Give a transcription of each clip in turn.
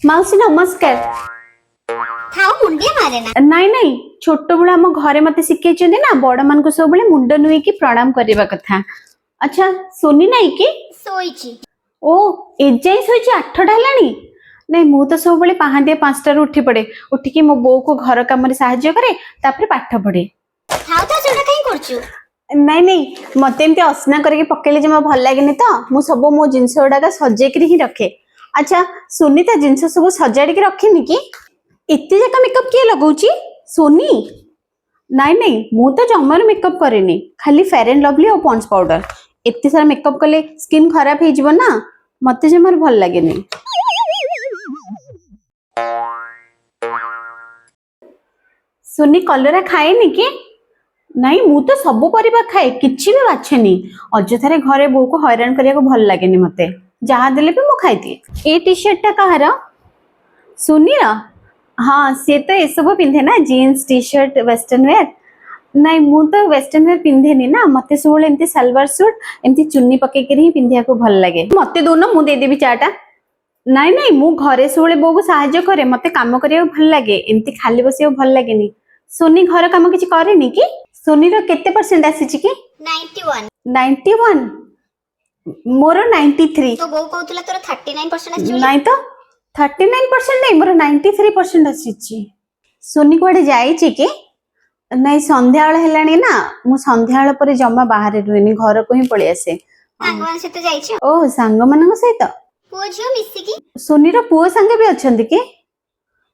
माउसी नमस्कार। थाओ मुंडिया मारे ना नाई नाई छोट बेला आम घरे मते शिखै ना बड़ मान को सब बेले मुंड नुई की प्रणाम करबा कथा। अच्छा सोनी नाई कि सोईची ओ एजाई सोईची 8टा हेलानी। नहीं मु तो सब बेले पहांदिया 5टार उठी पड़े उठिकी मो बो को घर काम रे सहाय्य करे तापर पाठ पढ़े। थाओ तो जोड़ा कहीं करछु नाई नहीं मते एमती असना करके पकेले जमा भल लागेनी तो मु सब मो जिंस गुड़ाक सजेक ही रखे। अच्छा सोनी ता जिंस सब सजाड़ी के रखेनी कि इतने जाका मेकअप किए लगाउची सोनी? नाई नहीं मु तो जमार मेकअप करेनी खाली फेयर एंड लवली और पॉन्ड्स पाउडर। एते सारा मेकअप कले स्किन खराब हो जीव ना मते जमार भल लागेनी। सोनी कलरा खाएनी कि? नाई मु तो सब परिबा खाए किछि भी बाछेनी अजथारे घरे बो को हैरान करिया को भल लागेनी मते जहा देले भी मु खाइती। ए टी शर्ट टा कहार? सोनी रा? हाँ से तो ये सब पिंधे ना jeans T shirt western wear. नाई मु तो वेस्टर्न वेयर पिंधेनी ना मते सब एमती सलवार सूट एमती चुन्नी पके के ही पिंधिया को भल लागे। मते दोनो मु दे देबी चाटा। नाई नाई मु घरे सब बो को सहाय्य करे मते काम करिया को भल लागे एमती खाली बसिया भल लागेनी। सोनी घर काम किछि करेनी कि? सोनी रो केते परसेंट आसीछि कि? 91 91 मोर 93। तो बो कहउतला तोर 39% आछुली नाई तो 39% नहीं मोर 93% आसीछि। सोनी कुआडे जाईछि कि? नहीं संध्या बेला हेलानी ना मु संध्या बेला पर जम्मा बाहर रुएनी घर को ही पळे आसे। सांगवान से तो जाईछ ओ सांग मानन सहित पुओ झियो मिसी की सोनी रो पुओ संगे भी अछंती कि?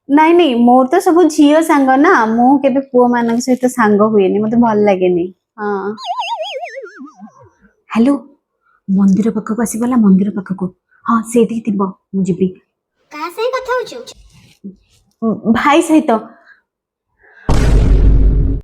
नाई नहीं मोर तो सब झियो सांग ना मु केबे पुओ मानन सहित सांग हुएनी मते भल लागेनी। हां हेलो मंदिर पाखक आसीगला मंदिर पाखक हाँ सेठी थिबो मु जिबी। कहा से कथा होछु भाई सहित